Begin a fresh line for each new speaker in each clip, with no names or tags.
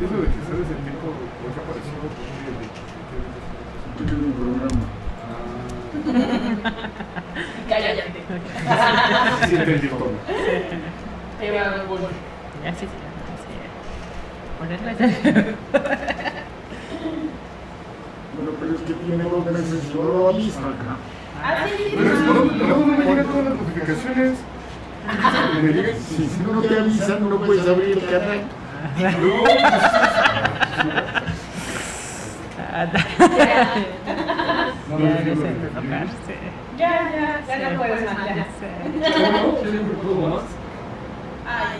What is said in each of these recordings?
Eso de que sabes el tiempo, ¿por qué apareció?
Porque es un programa.
Cállate.
Sí, entendí todo.
Te va a dar bueno.
Así sí. Ponerla ya.
Bueno, pero es que tiene 2 meses y no lo avisa acá.
Así
Pero es que no me llegan todas las notificaciones. Me llegan,
Si no te avisan, no puedes abrir el canal.
No,
Ya debe ser de tocarse.
Ya no puedes más. Ya.
siempre puedo más.
Ay.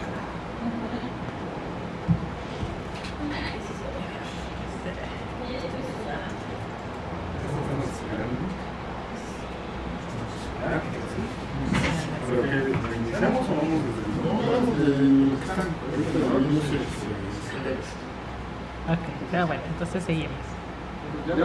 ¿Pero que iniciamos o vamos desde el
No, desde lo que están ahorita viéndose.
Ok, pero bueno, entonces seguimos.
Ya.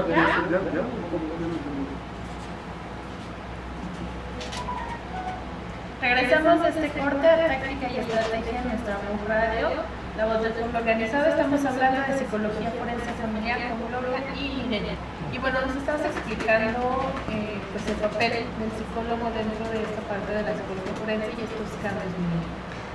Regresamos de este corte de táctica y estrategia en nuestra Blue Radio, La Voz del Pueblo Organizado. Estamos hablando de psicología forense familiar con Gloria y Mireya. Y bueno, nos estabas explicando pues el papel del psicólogo dentro de esta parte de la psicología forense y estos cambios, Mireya.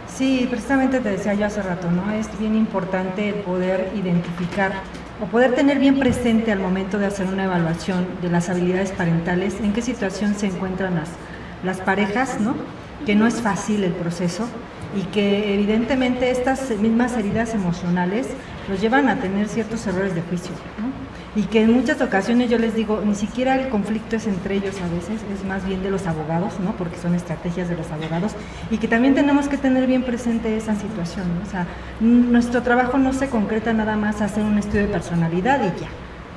Sí, precisamente te decía yo hace rato, ¿no? Es bien importante el poder identificar o poder tener bien presente al momento de hacer una evaluación de las habilidades parentales, en qué situación se encuentran las parejas, ¿no? Que no es fácil el proceso y que evidentemente estas mismas heridas emocionales los llevan a tener ciertos errores de juicio, ¿no? Y que en muchas ocasiones yo les digo, ni siquiera el conflicto es entre ellos a veces, es más bien de los abogados, ¿no? Porque son estrategias de los abogados y que también tenemos que tener bien presente esa situación, ¿no? O sea, nuestro trabajo no se concreta nada más a hacer un estudio de personalidad y ya.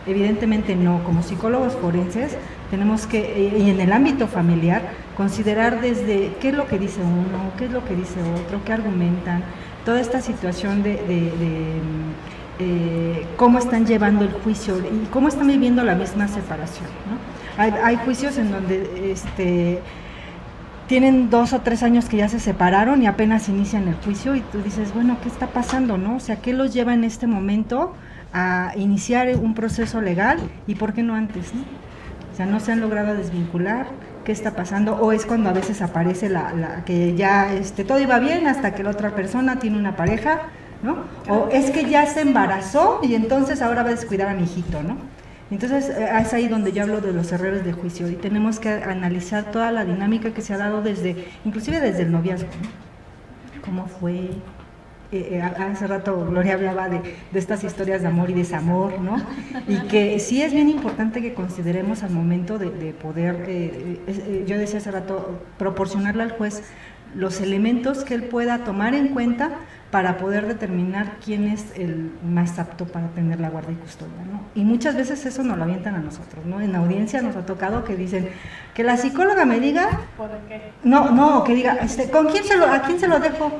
Evidentemente no, como psicólogos forenses tenemos que, y en el ámbito familiar, considerar desde qué es lo que dice uno, qué es lo que dice otro, qué argumentan, toda esta situación de cómo están llevando el juicio y cómo están viviendo la misma separación, ¿no? Hay juicios en donde tienen 2 o 3 años que ya se separaron y apenas inician el juicio y tú dices, bueno, ¿qué está pasando, no? O sea, ¿qué los lleva en este momento a iniciar un proceso legal y por qué no antes, ¿no? O sea, no se han logrado desvincular, ¿qué está pasando? O es cuando a veces aparece que ya todo iba bien hasta que la otra persona tiene una pareja, ¿no? O es que ya se embarazó y entonces ahora va a descuidar a mi hijito, ¿no? Entonces es ahí donde yo hablo de los errores de juicio y tenemos que analizar toda la dinámica que se ha dado inclusive desde el noviazgo, ¿no? ¿Cómo fue? Hace rato Gloria hablaba de estas historias de amor y desamor, ¿no? Y que sí es bien importante que consideremos al momento de poder, yo decía hace rato, proporcionarle al juez los elementos que él pueda tomar en cuenta para poder determinar quién es el más apto para tener la guardia y custodia, ¿no? Y muchas veces eso nos lo avientan a nosotros, ¿no? En audiencia nos ha tocado que dicen que la psicóloga me diga,
¿Por qué?
no, que diga, ¿a quién se lo dejo?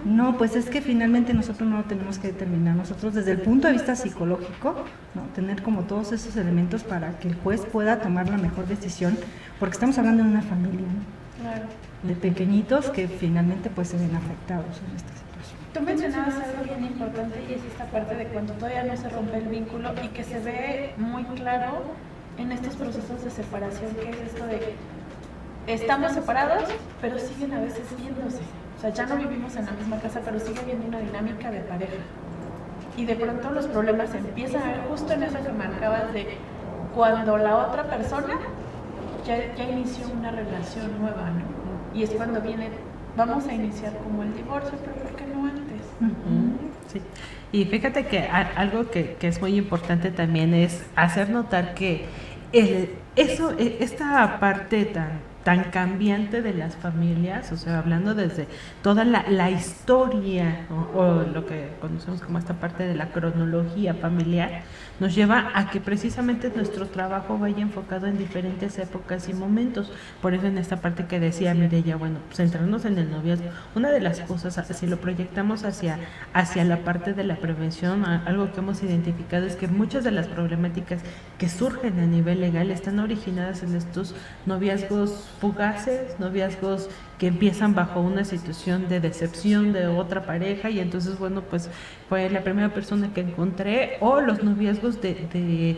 No, pues es que finalmente nosotros no lo tenemos que determinar, nosotros desde el punto de vista psicológico, ¿no? Tener como todos esos elementos para que el juez pueda tomar la mejor decisión, porque estamos hablando de una familia, ¿no?
Claro.
De pequeñitos que finalmente pues se ven afectados en esta situación.
Tú mencionabas algo bien importante y es esta parte de cuando todavía no se rompe el vínculo y que se ve muy claro en estos procesos de separación, que es esto de estamos separados, pero siguen a veces viéndose. O sea, ya no vivimos en la misma casa, pero sigue habiendo una dinámica de pareja. Y de pronto los problemas empiezan a ver justo en eso que marcabas de cuando la otra persona ya inició una relación nueva, ¿no? Y es cuando vamos a iniciar como el divorcio, pero ¿por qué no antes?
Sí. Y fíjate que algo que es muy importante también es hacer notar que esta parte tan cambiante de las familias, o sea, hablando desde toda la historia o lo que conocemos como esta parte de la cronología familiar, nos lleva a que precisamente nuestro trabajo vaya enfocado en diferentes épocas y momentos. Por eso en esta parte que decía Mireya, bueno, centrarnos en el noviazgo, una de las cosas, si lo proyectamos hacia la parte de la prevención, algo que hemos identificado es que muchas de las problemáticas que surgen a nivel legal están originadas en estos noviazgos fugaces, noviazgos que empiezan bajo una situación de decepción de otra pareja, y entonces, bueno, pues fue la primera persona que encontré, o los noviazgos de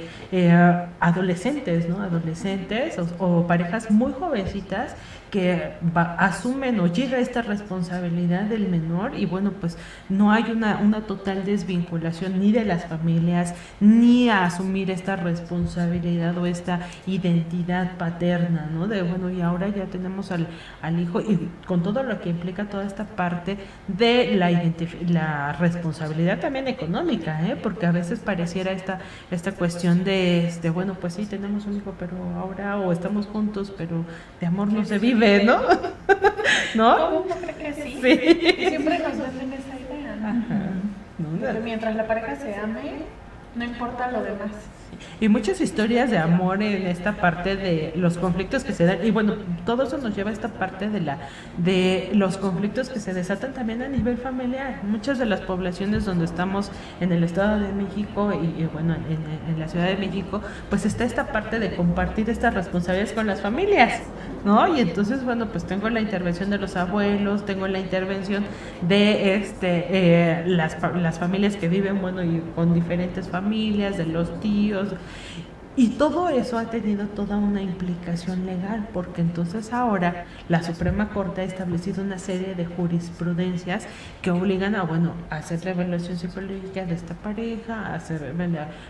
adolescentes, ¿no? Adolescentes o parejas muy jovencitas que asumen o llega esta responsabilidad del menor, y bueno, pues no hay una total desvinculación ni de las familias, ni a asumir esta responsabilidad o esta identidad paterna, ¿no? De bueno, y ahora ya tenemos al hijo, y con todo lo que implica toda esta parte de la responsabilidad también económica, porque a veces pareciera esta cuestión de bueno, pues sí, tenemos un hijo, pero ahora, o estamos juntos, pero de amor no se vive, ¿no? ¿No?
¿Cómo cree que sí?
Sí.
Siempre nos venden esa idea, ¿no?
Ajá.
Porque mientras la pareja se ame, no importa lo demás.
Y muchas historias de amor en esta parte de los conflictos que se dan, y bueno, todo eso nos lleva a esta parte de los conflictos que se desatan también a nivel familiar. Muchas de las poblaciones donde estamos en el Estado de México y bueno, en la Ciudad de México, pues está esta parte de compartir estas responsabilidades con las familias, ¿no? Y entonces, bueno, pues tengo la intervención de los abuelos, tengo la intervención de las familias que viven, bueno, y con diferentes familias, de los tíos, y todo eso ha tenido toda una implicación legal, porque entonces ahora la Suprema Corte ha establecido una serie de jurisprudencias que obligan a, bueno, a hacer la evaluación psicológica de esta pareja, a hacer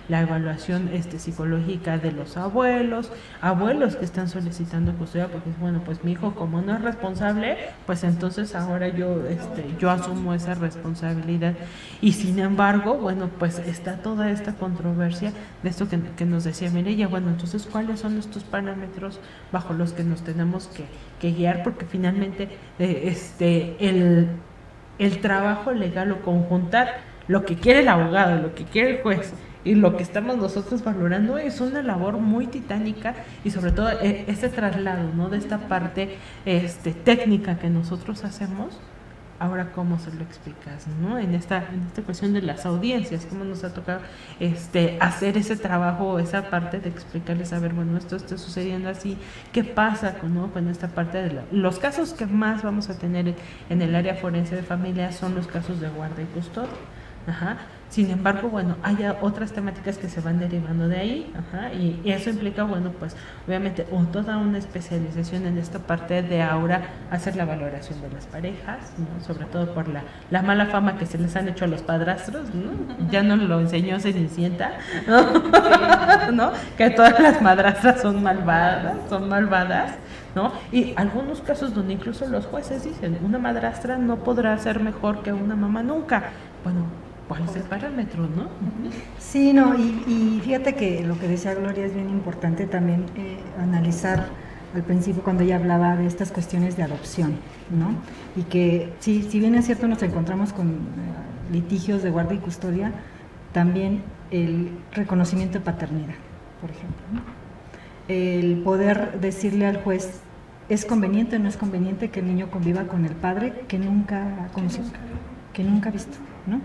la evaluación psicológica de los abuelos que están solicitando custodia, porque bueno, pues mi hijo como no es responsable, pues entonces ahora yo asumo esa responsabilidad. Y sin embargo, bueno, pues está toda esta controversia de esto que nos decía Mireya. Bueno, entonces, ¿cuáles son estos parámetros bajo los que nos tenemos que guiar? Porque finalmente el trabajo legal, o conjuntar lo que quiere el abogado, lo que quiere el juez y lo que estamos nosotros valorando, es una labor muy titánica, y sobre todo ese traslado, ¿no?, de esta parte técnica que nosotros hacemos. Ahora, ¿cómo se lo explicas, ¿no? En esta cuestión de las audiencias, ¿cómo nos ha tocado hacer ese trabajo, esa parte de explicarles, a ver, bueno, esto está sucediendo así, ¿qué pasa con esta parte de los casos que más vamos a tener en el área forense de familia son los casos de guarda y custodia? Ajá. Sin embargo, bueno, hay otras temáticas que se van derivando de ahí, y eso implica, bueno, pues obviamente toda una especialización en esta parte de ahora hacer la valoración de las parejas, ¿no? Sobre todo por la mala fama que se les han hecho a los padrastros, ¿no? Ya nos lo enseñó Cenicienta, ¿no? Que todas las madrastras son malvadas, ¿no? Y algunos casos donde incluso los jueces dicen, una madrastra no podrá ser mejor que una mamá nunca. Bueno, ¿cuál es el parámetro, no?
Sí, no, y fíjate que lo que decía Gloria es bien importante también analizar al principio cuando ella hablaba de estas cuestiones de adopción, ¿no? Y que si bien es cierto nos encontramos con litigios de guarda y custodia, también el reconocimiento de paternidad, por ejemplo, ¿no? El poder decirle al juez, ¿es conveniente o no es conveniente que el niño conviva con el padre que nunca conoció, que nunca ha visto, ¿no?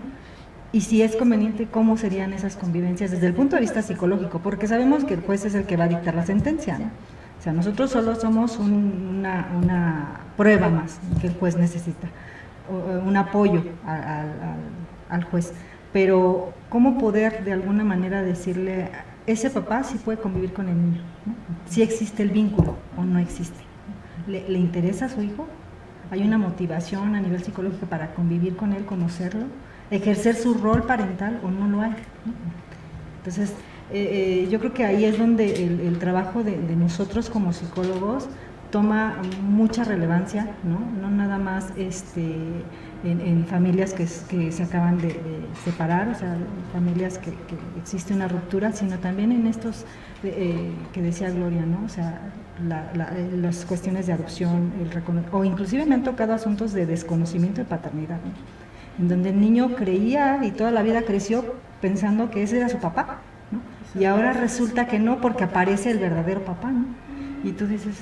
Y si es conveniente, ¿cómo serían esas convivencias desde el punto de vista psicológico? Porque sabemos que el juez es el que va a dictar la sentencia, ¿no? O sea, nosotros solo somos una prueba más que el juez necesita, un apoyo al juez. Pero, ¿cómo poder de alguna manera decirle, ese papá sí puede convivir con el niño, ¿no? Si existe el vínculo o no existe? ¿Le interesa a su hijo? ¿Hay una motivación a nivel psicológico para convivir con él, conocerlo? ¿Ejercer su rol parental o no lo hay, ¿no? Entonces, yo creo que ahí es donde el trabajo de nosotros como psicólogos toma mucha relevancia, ¿no? No nada más en familias que se acaban de separar, o sea, familias que existe una ruptura, sino también en estos que decía Gloria, ¿no? O sea, las cuestiones de adopción, o inclusive me han tocado asuntos de desconocimiento de paternidad, ¿no? En donde el niño creía y toda la vida creció pensando que ese era su papá, ¿no? Y ahora resulta que no, porque aparece el verdadero papá, ¿no? Y tú dices,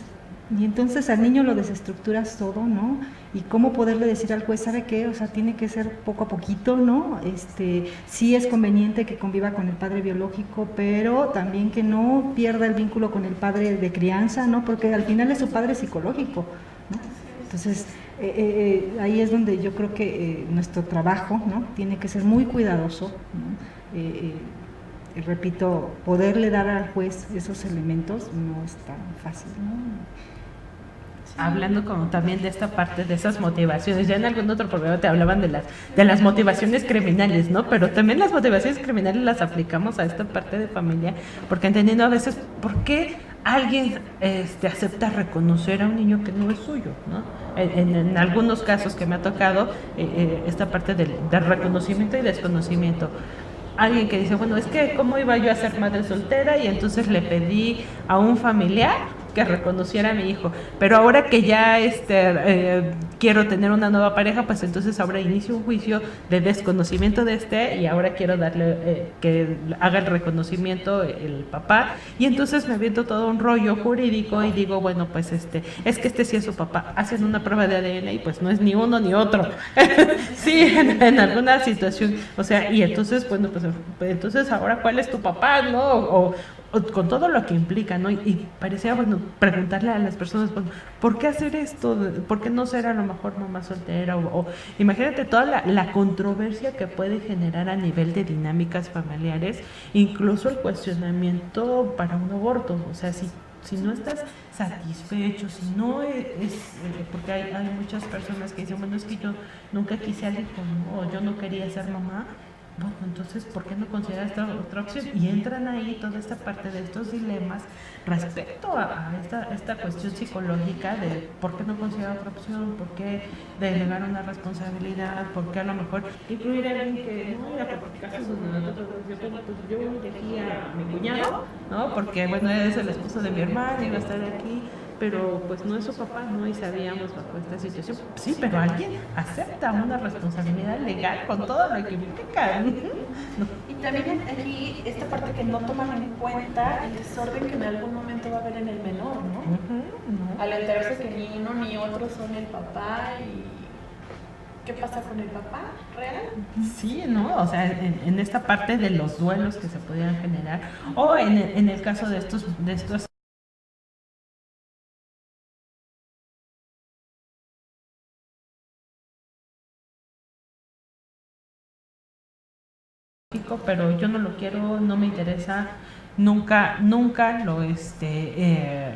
y entonces al niño lo desestructuras todo, ¿no? Y cómo poderle decir al juez, ¿sabe qué? O sea, tiene que ser poco a poquito, ¿no? Sí es conveniente que conviva con el padre biológico, pero también que no pierda el vínculo con el padre de crianza, ¿no? Porque al final es su padre psicológico, ¿no? Entonces, ahí es donde yo creo que nuestro trabajo, ¿no?, tiene que ser muy cuidadoso, ¿no? Repito, poderle dar al juez esos elementos no es tan fácil, ¿no?
Hablando como también de esta parte de esas motivaciones, ya en algún otro programa te hablaban de las motivaciones criminales, ¿no? Pero también las motivaciones criminales las aplicamos a esta parte de familia, porque entendiendo a veces por qué alguien acepta reconocer a un niño que no es suyo, ¿no? En algunos casos que me ha tocado, esta parte del reconocimiento y desconocimiento. Alguien que dice, bueno, es que cómo iba yo a ser madre soltera y entonces le pedí a un familiar que reconociera a mi hijo, pero ahora que ya quiero tener una nueva pareja, pues entonces ahora inicio un juicio de desconocimiento de y ahora quiero darle que haga el reconocimiento el papá, y entonces me aviento todo un rollo jurídico y digo, bueno, pues es que sí es su papá, hacen una prueba de ADN y pues no es ni uno ni otro. Sí, en alguna situación, o sea, y entonces, bueno, pues entonces ahora ¿cuál es tu papá, no? O con todo lo que implica, ¿no? Y parecía, bueno, preguntarle a las personas, bueno, ¿por qué hacer esto? ¿Por qué no ser a lo mejor mamá soltera? O imagínate toda la controversia que puede generar a nivel de dinámicas familiares, incluso el cuestionamiento para un aborto. O sea, si no estás satisfecho, si no porque hay muchas personas que dicen, bueno, es que yo nunca quise al hijo, ¿no? O yo no quería ser mamá. Bueno, entonces, ¿por qué no considerar esta otra opción? Y entran ahí toda esta parte de estos dilemas respecto a esta cuestión psicológica de por qué no considerar otra opción, por qué delegar una responsabilidad, por qué a lo mejor incluir a alguien que, no, mira, por casos donde nosotros, yo elegí a mi cuñado, ¿no? Porque, bueno, es el esposo de mi hermana y va a estar aquí, pero pues no es su papá, ¿no? Y sabíamos bajo esta situación. Sí, pero alguien acepta una responsabilidad legal con todo lo que implica. ¿No?
Y también aquí esta parte que no toman en cuenta el desorden que en algún momento va a haber en el menor, ¿no? Al enterarse que ni uno ni otro son el papá y ¿qué pasa con el papá real?
Sí, ¿no? O sea, en esta parte de los duelos que se podían generar, o en el caso de estos pero yo no lo quiero, no me interesa, nunca lo deseé,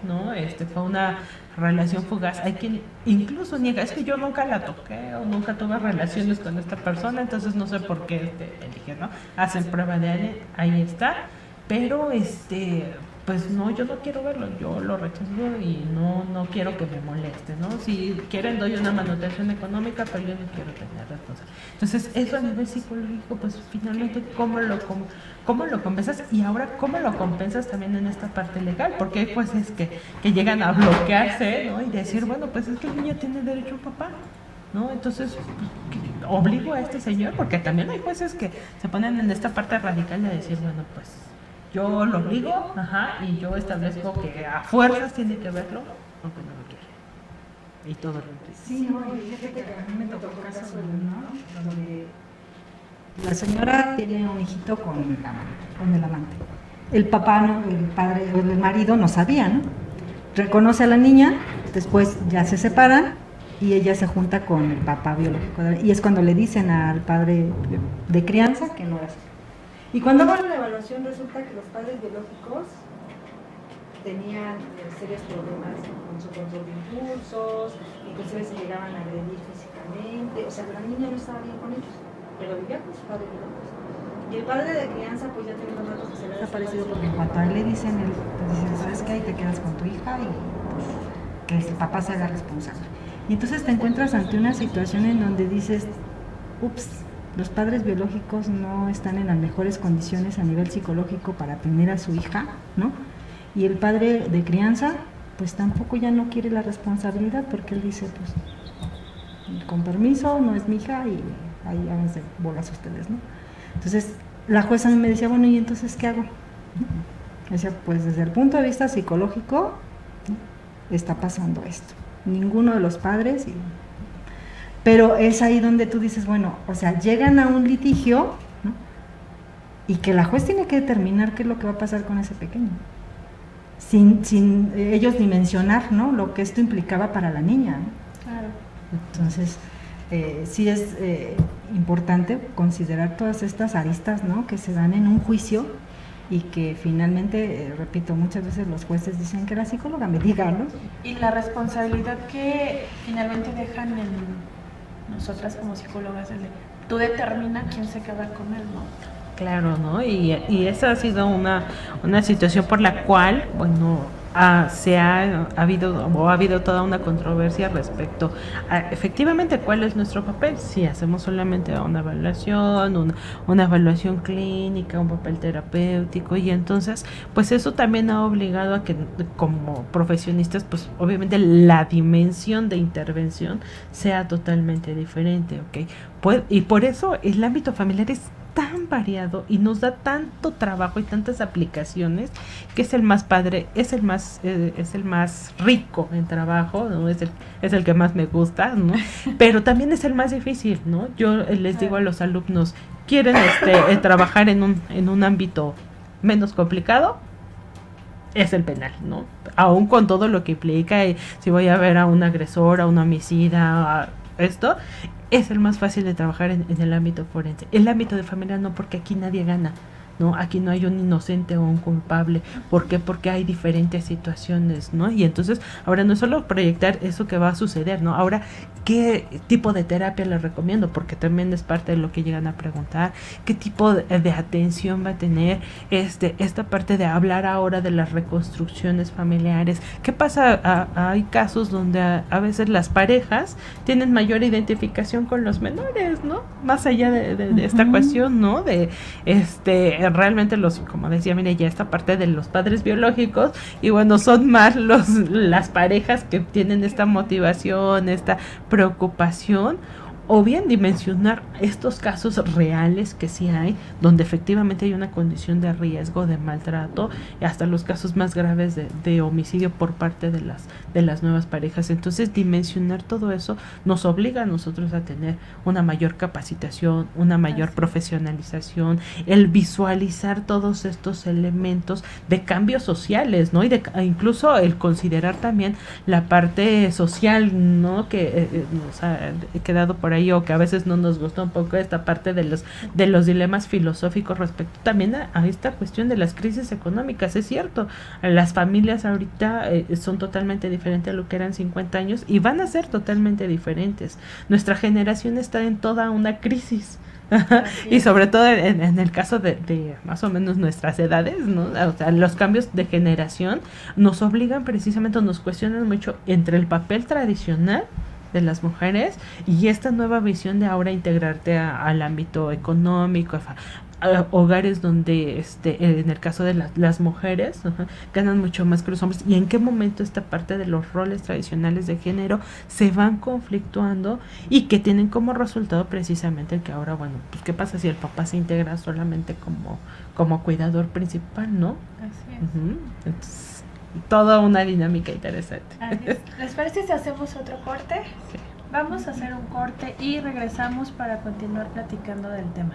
¿no? Fue una relación fugaz. Hay quien incluso niega, es que yo nunca la toqué o nunca tuve relaciones con esta persona, entonces no sé por qué elige, ¿no? Hacen prueba de ADN, ahí está, pero pues no, yo no quiero verlo, yo lo rechazo y no quiero que me moleste, ¿no? Si quieren doy una manutención económica, pero yo no quiero tener responsabilidad. Entonces, eso a nivel psicológico, pues finalmente, ¿cómo lo compensas? Y ahora, ¿cómo lo compensas también en esta parte legal? Porque hay jueces que llegan a bloquearse, ¿no? Y decir, bueno, pues es que el niño tiene derecho a un papá, ¿no? Entonces, obligo a este señor, porque también hay jueces que se ponen en esta parte radical de decir, bueno, pues yo lo obligo, y yo establezco que a fuerzas tiene que verlo, aunque no lo quiera. Y todo lo implica.
Sí, no, y fíjate que a mí me tocó un caso, ¿no?, donde la señora tiene un hijito con el amante. El papá, ¿no?, el padre o el marido no sabía, ¿no? Reconoce a la niña, después ya se separan y ella se junta con el papá biológico. Y es cuando le dicen al padre de crianza que no era así. Y cuando van a la evaluación resulta que los padres biológicos tenían serios problemas con su control de impulsos, inclusive se llegaban a agredir físicamente, o sea, la niña no estaba bien con ellos, pero vivía con sus padres biológicos. Y el padre de crianza pues ya tenía unos datos que se había desaparecido porque en cuanto a él le dicen, ¿sabes qué? Ahí te quedas con tu hija y pues, que el papá se haga responsable. Y entonces te encuentras ante una situación en donde dices, ups, los padres biológicos no están en las mejores condiciones a nivel psicológico para atender a su hija, ¿no? Y el padre de crianza, pues tampoco ya no quiere la responsabilidad porque él dice, pues, con permiso, no es mi hija y ahí háganse bolas ustedes, ¿no? Entonces, la jueza me decía, bueno, ¿y entonces qué hago? Decía, pues desde el punto de vista psicológico, ¿no?, está pasando esto. Ninguno de los padres... Pero es ahí donde tú dices, bueno, o sea, llegan a un litigio, ¿no?, y que la juez tiene que determinar qué es lo que va a pasar con ese pequeño. sin ellos dimensionar, ¿no?, lo que esto implicaba para la niña, ¿no?
Claro.
Entonces, sí es importante considerar todas estas aristas, ¿no?, que se dan en un juicio y que finalmente, repito, muchas veces los jueces dicen que la psicóloga me diga, ¿no?
Y la responsabilidad que finalmente dejan en nosotras como psicólogas, tú determina quién se queda con él, ¿no?
Claro, ¿no? Y esa ha sido una situación por la cual, bueno, ha habido toda una controversia respecto a efectivamente cuál es nuestro papel. Si hacemos solamente una evaluación clínica, un papel terapéutico, y entonces pues eso también ha obligado a que como profesionistas pues obviamente la dimensión de intervención sea totalmente diferente, ¿ok? Y por eso el ámbito familiar es tan variado y nos da tanto trabajo y tantas aplicaciones, que es el más padre, es el más rico en trabajo, ¿no? Es el que más me gusta, ¿no? Pero también es el más difícil, ¿no? Yo les digo a los alumnos, ¿quieren trabajar en un ámbito menos complicado? Es el penal, ¿no? Aún con todo lo que implica, si voy a ver a un agresor, a un homicida, esto es el más fácil de trabajar en el ámbito forense. El ámbito de familia no, porque aquí nadie gana, ¿no? Aquí no hay un inocente o un culpable. ¿Por qué? Porque hay diferentes situaciones, ¿no? Y entonces ahora no es solo proyectar eso que va a suceder, ¿no? Ahora, ¿qué tipo de terapia les recomiendo? Porque también es parte de lo que llegan a preguntar. ¿Qué tipo de atención va a tener? Esta parte de hablar ahora de las reconstrucciones familiares. ¿Qué pasa? Hay casos donde a veces las parejas tienen mayor identificación con los menores, ¿no? Más allá de esta cuestión, ¿no? Realmente como decía, mire, ya esta parte de los padres biológicos, y bueno, son más las parejas que tienen esta motivación, esta preocupación, o bien dimensionar estos casos reales que sí hay, donde efectivamente hay una condición de riesgo, de maltrato, y hasta los casos más graves de homicidio por parte de las nuevas parejas. Entonces, dimensionar todo eso nos obliga a nosotros a tener una mayor capacitación, una mayor profesionalización, el visualizar todos estos elementos de cambios sociales, ¿no? Y incluso el considerar también la parte social, ¿no? Que nos ha quedado por ahí, o que a veces no nos gusta un poco esta parte de los dilemas filosóficos respecto también a esta cuestión de las crisis económicas. Es cierto, las familias ahorita son totalmente diferentes a lo que eran 50 años y van a ser totalmente diferentes. Nuestra generación está en toda una crisis. Y sobre todo en el caso de más o menos nuestras edades, ¿no? O sea, los cambios de generación nos obligan precisamente, nos cuestionan mucho entre el papel tradicional de las mujeres y esta nueva visión de ahora integrarte al ámbito económico, a hogares donde en el caso de las mujeres ganan mucho más que los hombres, y en qué momento esta parte de los roles tradicionales de género se van conflictuando y que tienen como resultado precisamente el que ahora, bueno, pues qué pasa si el papá se integra solamente como cuidador principal, ¿no?
Así es.
Entonces, toda una dinámica interesante.
¿Les parece si hacemos otro corte?
Sí.
Vamos a hacer un corte y regresamos para continuar platicando del tema.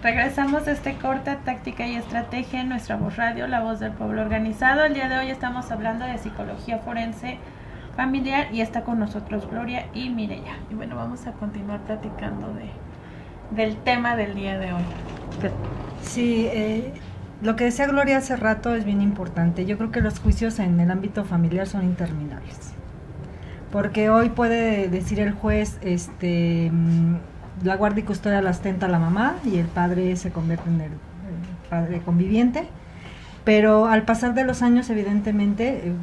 Regresamos de este corte, táctica y estrategia en nuestra voz radio, la voz del pueblo organizado. El día de hoy estamos hablando de psicología forense familiar y está con nosotros Gloria y Mireya. Y bueno, vamos a continuar platicando del tema del día de hoy.
Sí, lo que decía Gloria hace rato es bien importante. Yo creo que los juicios en el ámbito familiar son interminables. Porque hoy puede decir el juez, la guardia y custodia la ostenta la mamá y el padre se convierte en el padre conviviente, pero al pasar de los años, evidentemente,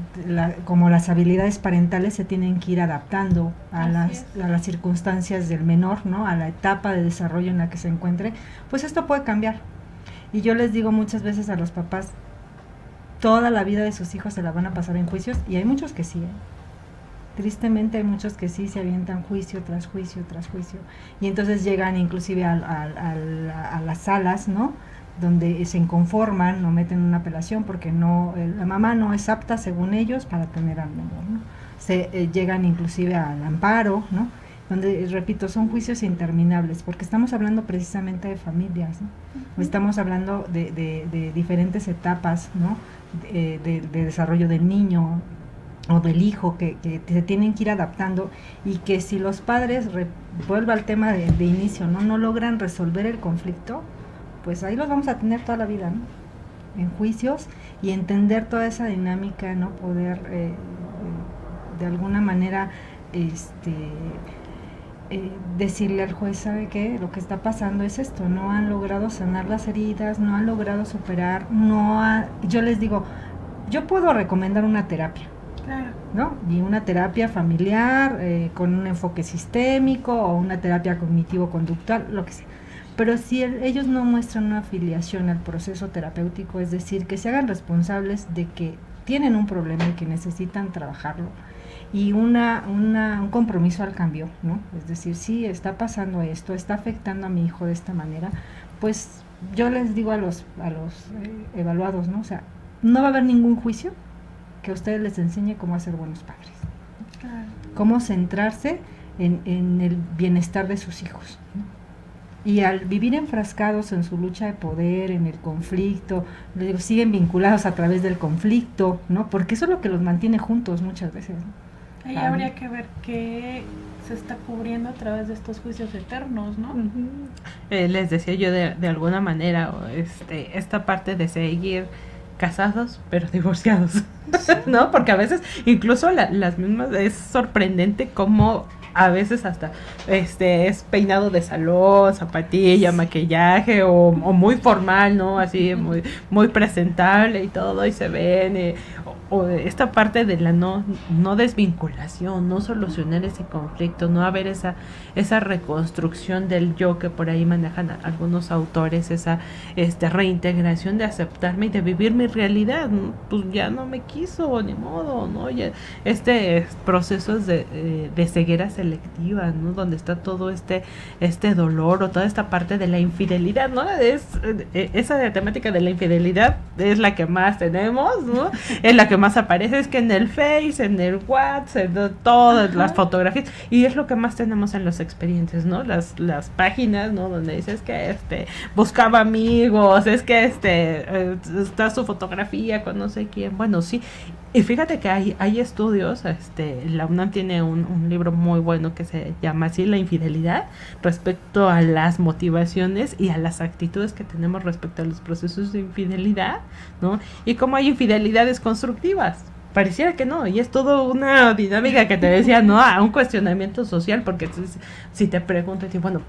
como las habilidades parentales se tienen que ir adaptando a las circunstancias del menor, ¿no? A la etapa de desarrollo en la que se encuentre, pues esto puede cambiar. Y yo les digo muchas veces a los papás, toda la vida de sus hijos se la van a pasar en juicios, y hay muchos que sí, Tristemente hay muchos que sí se avientan juicio tras juicio tras juicio, y entonces llegan inclusive a las salas, ¿no? Donde se inconforman, no meten una apelación porque la mamá no es apta, según ellos, para tener al menor, ¿no? Llegan inclusive al amparo, ¿no? Donde, repito, son juicios interminables, porque estamos hablando precisamente de familias, ¿no? Estamos hablando de diferentes etapas, ¿no? De desarrollo del niño o del hijo que se tienen que ir adaptando, y que si los padres, vuelvo al tema de inicio, no logran resolver el conflicto, pues ahí los vamos a tener toda la vida, ¿no? En juicios, y entender toda esa dinámica, ¿no? Poder de alguna manera decirle al juez, ¿sabe qué? Lo que está pasando es esto, no han logrado sanar las heridas, no han logrado superar, yo les digo, yo puedo recomendar una terapia,
Claro.
¿no? Y una terapia familiar con un enfoque sistémico, o una terapia cognitivo-conductual, lo que sea. Pero si ellos no muestran una afiliación al proceso terapéutico, es decir, que se hagan responsables de que tienen un problema y que necesitan trabajarlo, y un compromiso al cambio, ¿no? Es decir, sí, está pasando esto, está afectando a mi hijo de esta manera, pues yo les digo a los evaluados, ¿no? O sea, no va a haber ningún juicio que a ustedes les enseñe cómo ser buenos padres,
Claro.
cómo centrarse en el bienestar de sus hijos, ¿no? Y al vivir enfrascados en su lucha de poder, en el conflicto, les digo, siguen vinculados a través del conflicto, ¿no? Porque eso es lo que los mantiene juntos muchas veces, ¿no?
Ahí habría que ver qué se está cubriendo a través de estos juicios eternos, ¿no?
Les decía yo de alguna manera, esta parte de seguir casados pero divorciados, ¿no? Porque a veces incluso las mismas, es sorprendente cómo a veces hasta es peinado de salón, zapatilla, maquillaje o muy formal, ¿no? Así muy presentable y todo, y se ven o esta parte de la no desvinculación, no solucionar ese conflicto, no haber esa reconstrucción del yo que por ahí manejan algunos autores, esa reintegración de aceptarme y de vivir mi realidad. Pues ya no me quiso, ni modo, ¿no? Ya, procesos de ceguera selectiva, ¿no? Donde está todo este dolor o toda esta parte de la infidelidad, ¿no? Esa temática de la infidelidad es la que más tenemos, ¿no? Es la que más aparece, es que en el Face, en el WhatsApp, en todas las fotografías, y es lo que más tenemos en los expedientes, ¿no? Las páginas, ¿no? Donde dices que buscaba amigos, es que está su fotografía con no sé quién. Bueno, sí. Y fíjate que hay estudios, la UNAM tiene un libro muy bueno que se llama así, La infidelidad, respecto a las motivaciones y a las actitudes que tenemos respecto a los procesos de infidelidad, ¿no? Y cómo hay infidelidades constructivas. Pareciera que no, y es todo una dinámica que te decía, ¿no? A un cuestionamiento social, porque si te preguntas, bueno,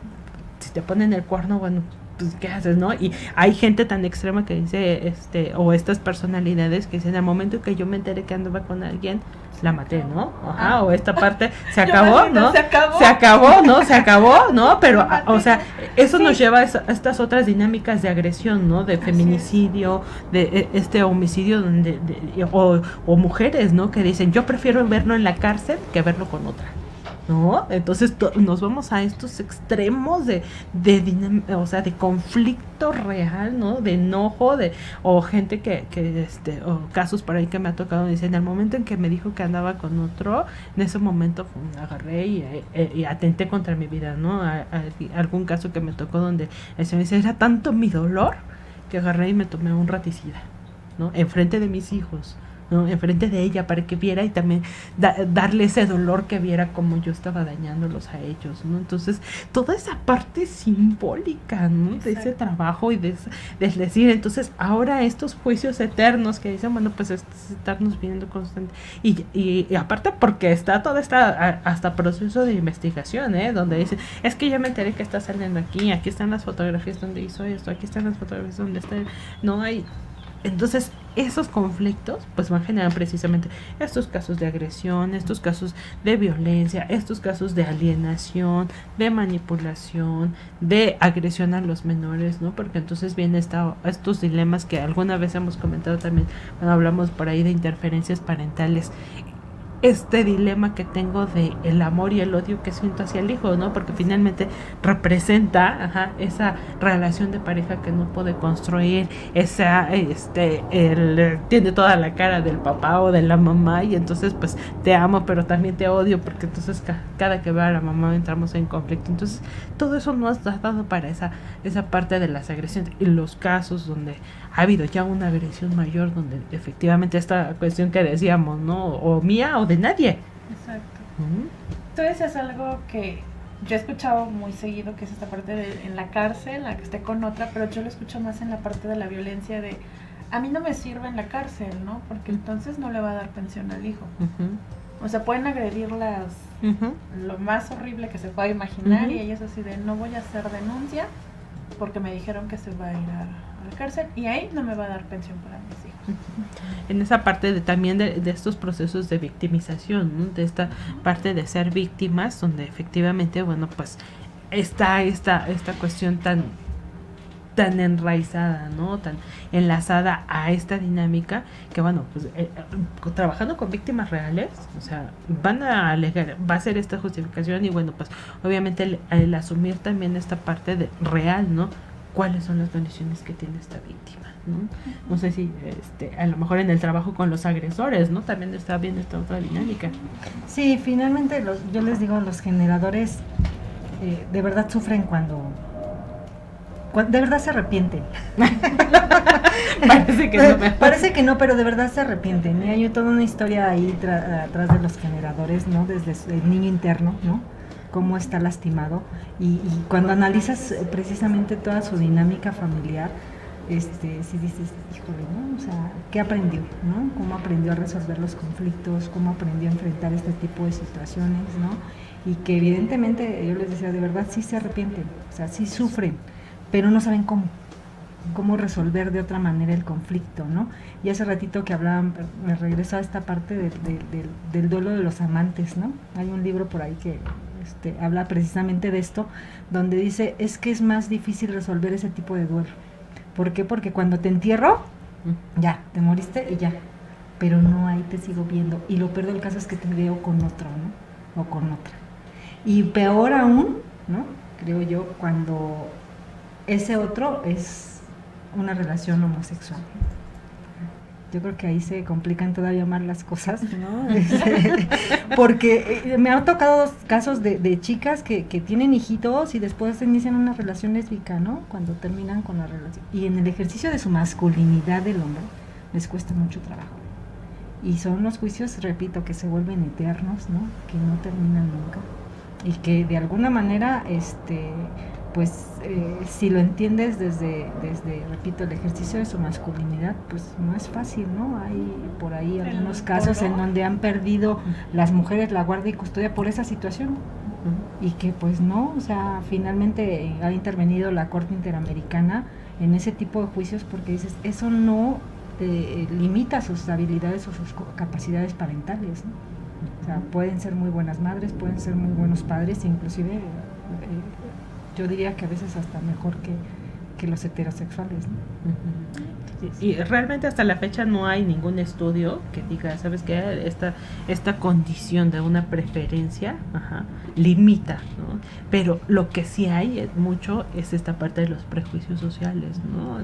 si te ponen el cuerno, bueno, pues, ¿qué haces, no? Y hay gente tan extrema que dice, o estas personalidades que dicen, al momento que yo me enteré que andaba con alguien, la maté, ¿no? Ajá, o esta parte se acabó, ¿no? Se acabó, ¿no? Pero, o sea, eso nos lleva a estas otras dinámicas de agresión, ¿no? De feminicidio, de homicidio, o mujeres, ¿no? Que dicen, yo prefiero verlo en la cárcel que verlo con otra, ¿no? Entonces nos vamos a estos extremos de conflicto real, ¿no? De enojo, o gente que o casos por ahí que me ha tocado, dicen, en el momento en que me dijo que andaba con otro, en ese momento agarré y atenté contra mi vida, ¿no? Algún caso que me tocó donde el señor dice, era tanto mi dolor que agarré y me tomé un raticida, ¿no? Enfrente de mis hijos, ¿no? Enfrente de ella, para que viera y también darle ese dolor, que viera como yo estaba dañándolos a ellos, ¿no? Entonces, toda esa parte simbólica, ¿no? De ese trabajo y de decir, entonces, ahora estos juicios eternos que dicen, bueno, pues estarnos viendo constante, y aparte porque está toda esta hasta proceso de investigación, donde dicen, es que ya me enteré que está saliendo aquí están las fotografías donde hizo esto, aquí están las fotografías donde está, no hay. Entonces, esos conflictos pues van a generar precisamente estos casos de agresión, estos casos de violencia, estos casos de alienación, de manipulación, de agresión a los menores, ¿no? Porque entonces vienen estos dilemas que alguna vez hemos comentado también cuando hablamos por ahí de interferencias parentales. Este dilema que tengo de el amor y el odio que siento hacia el hijo, ¿no? Porque finalmente representa esa relación de pareja que no puede construir, tiene toda la cara del papá o de la mamá, y entonces pues te amo pero también te odio, porque entonces cada que veo a la mamá entramos en conflicto. Entonces todo eso nos ha dado para esa parte de las agresiones, y los casos donde ha habido ya una agresión mayor, donde efectivamente esta cuestión que decíamos, ¿no? O mía o de nadie.
Exacto. Tú decías algo que yo he escuchado muy seguido, que es esta parte de en la cárcel, la que esté con otra, pero yo lo escucho más en la parte de la violencia de, a mí no me sirve en la cárcel, ¿no? Porque entonces no le va a dar pensión al hijo. O sea, pueden agredirlas lo más horrible que se pueda imaginar, y ella es así de, no voy a hacer denuncia porque me dijeron que se va a ir a la cárcel y ahí no me va a dar pensión para mis hijos.
En esa parte también de estos procesos de victimización, ¿no? De esta parte de ser víctimas, donde efectivamente, bueno, pues está esta cuestión tan enraizada, ¿no? Tan enlazada a esta dinámica, que bueno, pues trabajando con víctimas reales, o sea, van a alegar, va a ser esta justificación, y bueno, pues obviamente el asumir también esta parte de real, ¿no? ¿Cuáles son las condiciones que tiene esta víctima, ¿no? No sé si a lo mejor en el trabajo con los agresores, ¿no? También está bien esta otra dinámica.
Sí, finalmente yo les digo, los generadores de verdad sufren cuando de verdad se arrepienten. Parece que no, pero de verdad se arrepienten. Y hay toda una historia ahí atrás de los generadores, ¿no? Desde el niño interno, ¿no? Cómo está lastimado. Y cuando analizas precisamente toda su dinámica familiar, si dices, híjole, ¿no? O sea, ¿qué aprendió, no? Cómo aprendió a resolver los conflictos, cómo aprendió a enfrentar este tipo de situaciones, ¿no? Y que evidentemente, yo les decía, de verdad sí se arrepienten, o sea, sí sufren, pero no saben cómo, cómo resolver de otra manera el conflicto, ¿no? Y hace ratito que hablaban, me regreso a esta parte del duelo de los amantes, ¿no? Hay un libro por ahí que habla precisamente de esto, donde dice, es que es más difícil resolver ese tipo de duelo. ¿Por qué? Porque cuando te entierro, ya, te moriste y ya, pero no, ahí te sigo viendo, y lo peor del caso es que te veo con otro, ¿no? O con otra. Y peor aún, ¿no? Creo yo, cuando ese otro es una relación homosexual. Yo creo que ahí se complican todavía más las cosas, ¿no? Porque me han tocado 2 casos de chicas que tienen hijitos y después inician una relación lésbica, ¿no? Cuando terminan con la relación. Y en el ejercicio de su masculinidad del hombre les cuesta mucho trabajo. Y son los juicios, repito, que se vuelven eternos, ¿no? Que no terminan nunca. Y que de alguna manera, pues si lo entiendes desde, repito, el ejercicio de su masculinidad, pues no es fácil, ¿no? Hay por ahí algunos casos en donde han perdido las mujeres la guardia y custodia por esa situación, y que pues no, o sea, finalmente ha intervenido la Corte Interamericana en ese tipo de juicios, porque dices, eso no limita sus habilidades o sus capacidades parentales, ¿no? O sea, pueden ser muy buenas madres, pueden ser muy buenos padres, inclusive yo diría que a veces hasta mejor que los heterosexuales, ¿no?
Y realmente hasta la fecha no hay ningún estudio que diga, ¿sabes qué? Esta condición de una preferencia limita, ¿no? Pero lo que sí hay mucho es esta parte de los prejuicios sociales, ¿no?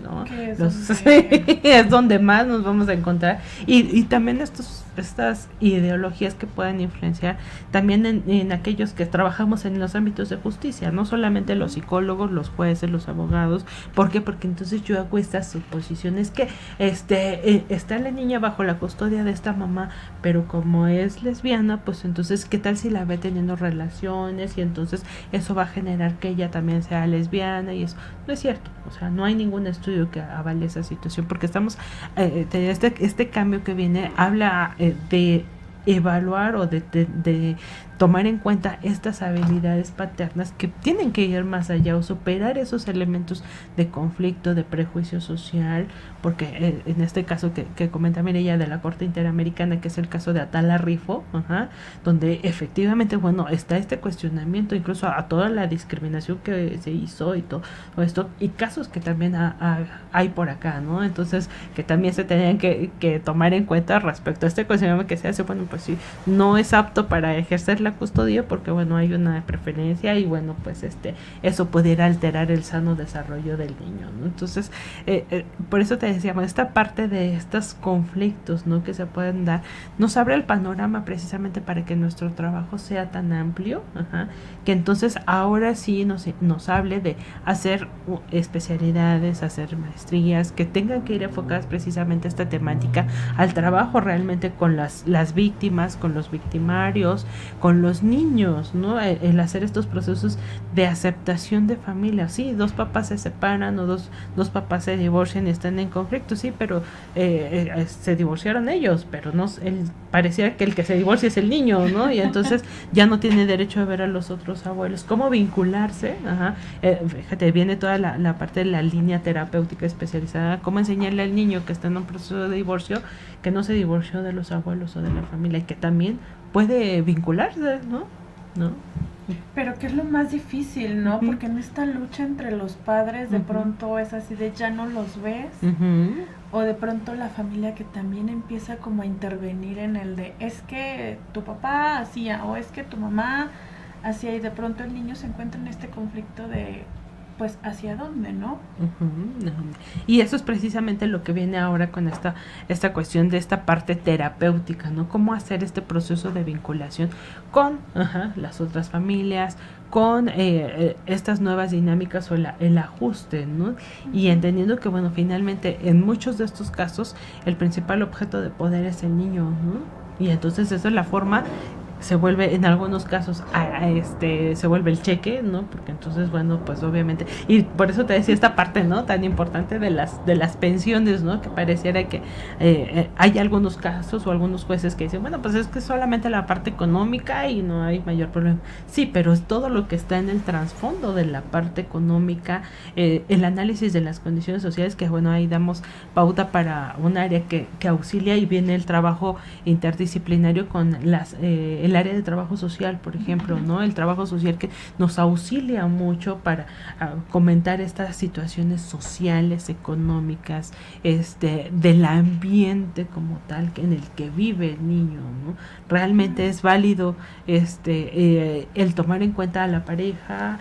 Es donde más nos vamos a encontrar. Y también estas ideologías que pueden influenciar también en aquellos que trabajamos en los ámbitos de justicia, no solamente los psicólogos, los jueces, los abogados. ¿Por qué? Porque entonces yo hago estas suposiciones que está la niña bajo la custodia de esta mamá, pero como es lesbiana, pues entonces ¿qué tal si la ve teniendo relaciones? Y entonces eso va a generar que ella también sea lesbiana, y eso no es cierto. O sea, no hay ningún estudio que avale esa situación, porque estamos este cambio que viene habla de evaluar o de tomar en cuenta estas habilidades paternas que tienen que ir más allá o superar esos elementos de conflicto, de prejuicio social, porque en este caso que comenta Mireya de la Corte Interamericana, que es el caso de Atala Rifo, donde efectivamente, bueno, está este cuestionamiento incluso a toda la discriminación que se hizo y todo esto, y casos que también hay por acá, ¿no? Entonces, que también se tenían que tomar en cuenta respecto a este cuestionamiento que se hace, bueno, pues sí, no es apto para ejercer la custodia porque, bueno, hay una preferencia y, bueno, pues eso pudiera alterar el sano desarrollo del niño, ¿no? Entonces, por eso te decíamos, esta parte de estos conflictos, ¿no?, que se pueden dar, nos abre el panorama precisamente para que nuestro trabajo sea tan amplio, que entonces ahora sí nos hable de hacer especialidades, hacer maestrías, que tengan que ir enfocadas precisamente a esta temática, al trabajo realmente con las víctimas, con los victimarios, con los niños, ¿no? El hacer estos procesos de aceptación de familia. Sí, 2 papás se separan o dos papás se divorcian y están en conflicto, sí, pero se divorciaron ellos, pero no, parecía que el que se divorcia es el niño, ¿no? Y entonces ya no tiene derecho a ver a los otros abuelos. ¿Cómo vincularse? Fíjate, viene toda la parte de la línea terapéutica especializada, cómo enseñarle al niño que está en un proceso de divorcio, que no se divorció de los abuelos o de la familia, y que también puede vincularse, ¿no?
Pero que es lo más difícil, ¿no? Porque en esta lucha entre los padres de pronto es así de ya no los ves, o de pronto la familia que también empieza como a intervenir en el de es que tu papá hacía o es que tu mamá hacía, y de pronto el niño se encuentra en este conflicto de pues hacia dónde, ¿no?
Y eso es precisamente lo que viene ahora con esta cuestión de esta parte terapéutica, ¿no? Cómo hacer este proceso de vinculación con las otras familias, con estas nuevas dinámicas o el ajuste, ¿no? Y entendiendo que, bueno, finalmente en muchos de estos casos el principal objeto de poder es el niño, ¿no? Y entonces esa es la forma se vuelve en algunos casos se vuelve el cheque, ¿no? Porque entonces, bueno, pues obviamente, y por eso te decía esta parte, ¿no? Tan importante de las pensiones, ¿no? Que pareciera que hay algunos casos o algunos jueces que dicen, bueno, pues es que solamente la parte económica y no hay mayor problema. Sí, pero es todo lo que está en el trasfondo de la parte económica, el análisis de las condiciones sociales, que bueno, ahí damos pauta para un área que auxilia, y viene el trabajo interdisciplinario con el área de trabajo social, por ejemplo, ¿no? El trabajo social que nos auxilia mucho para comentar estas situaciones sociales, económicas, del ambiente como tal en el que vive el niño, ¿no? Realmente es válido el tomar en cuenta a la pareja,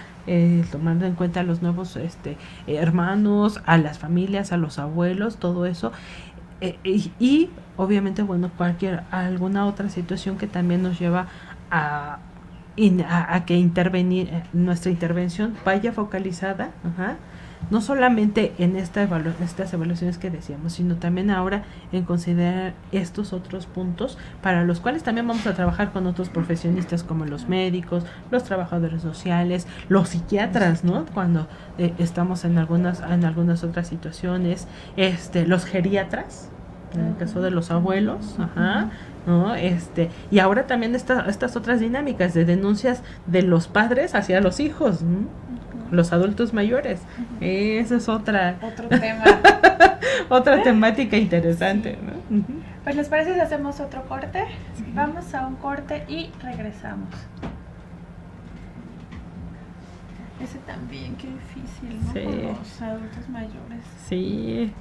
tomando en cuenta a los nuevos hermanos, a las familias, a los abuelos, todo eso, y obviamente, bueno, alguna otra situación que también nos lleva a que nuestra intervención vaya focalizada, no solamente en estas evaluaciones que decíamos, sino también ahora en considerar estos otros puntos para los cuales también vamos a trabajar con otros profesionistas como los médicos, los trabajadores sociales, los psiquiatras, ¿no? Cuando estamos en algunas otras situaciones, los geriatras, en el caso de los abuelos, ¿no? Y ahora también estas otras dinámicas de denuncias de los padres hacia los hijos, ¿no? Los adultos mayores. Esa es otro
tema.
otra temática interesante, ¿no?
Pues les parece si hacemos otro corte. Vamos a un corte y regresamos. Ese también, qué difícil, ¿no?
Sí.
Con los adultos mayores.
Sí.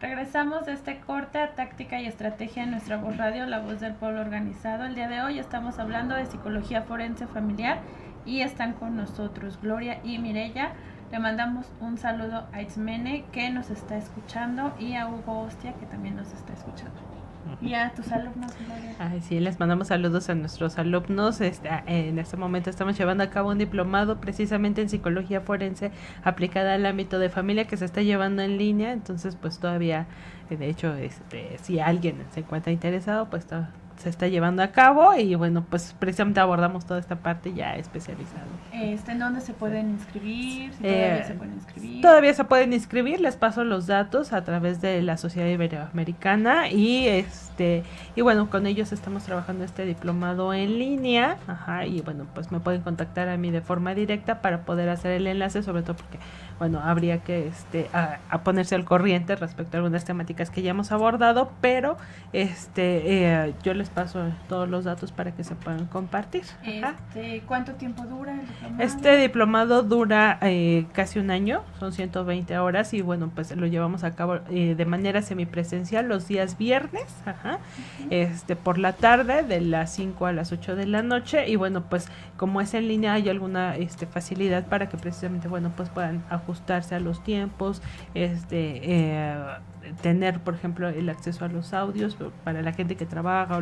Regresamos de este corte a Táctica y Estrategia en nuestra voz radio, la voz del pueblo organizado. El día de hoy estamos hablando de psicología forense familiar y están con nosotros Gloria y Mireya. Le mandamos un saludo a Itzmene, que nos está escuchando, y a Hugo Hostia, que también nos está escuchando. Y a tus alumnos, Gloria.
Ay, sí, les mandamos saludos a nuestros alumnos. En este momento estamos llevando a cabo un diplomado precisamente en psicología forense aplicada al ámbito de familia, que se está llevando en línea. Entonces, pues todavía, de hecho, si alguien se encuentra interesado, pues se está llevando a cabo, y bueno, pues precisamente abordamos toda esta parte ya especializada.
¿En dónde se pueden inscribir? Si todavía se pueden inscribir.
Todavía se pueden inscribir, les paso los datos a través de la Sociedad Iberoamericana, y bueno, con ellos estamos trabajando este diplomado en línea, y bueno, pues me pueden contactar a mí de forma directa para poder hacer el enlace, sobre todo porque, bueno, habría que a ponerse al corriente respecto a algunas temáticas que ya hemos abordado, pero yo les paso todos los datos para que se puedan compartir.
¿Cuánto tiempo dura el diplomado?
Este diplomado dura casi un año, son 120 horas, y bueno, pues lo llevamos a cabo de manera semipresencial los días viernes, por la tarde, de las 5 a las 8 de la noche, y bueno, pues como es en línea hay alguna facilidad para que precisamente, bueno, pues puedan ajustarse a los tiempos, tener, por ejemplo, el acceso a los audios para la gente que trabaja, o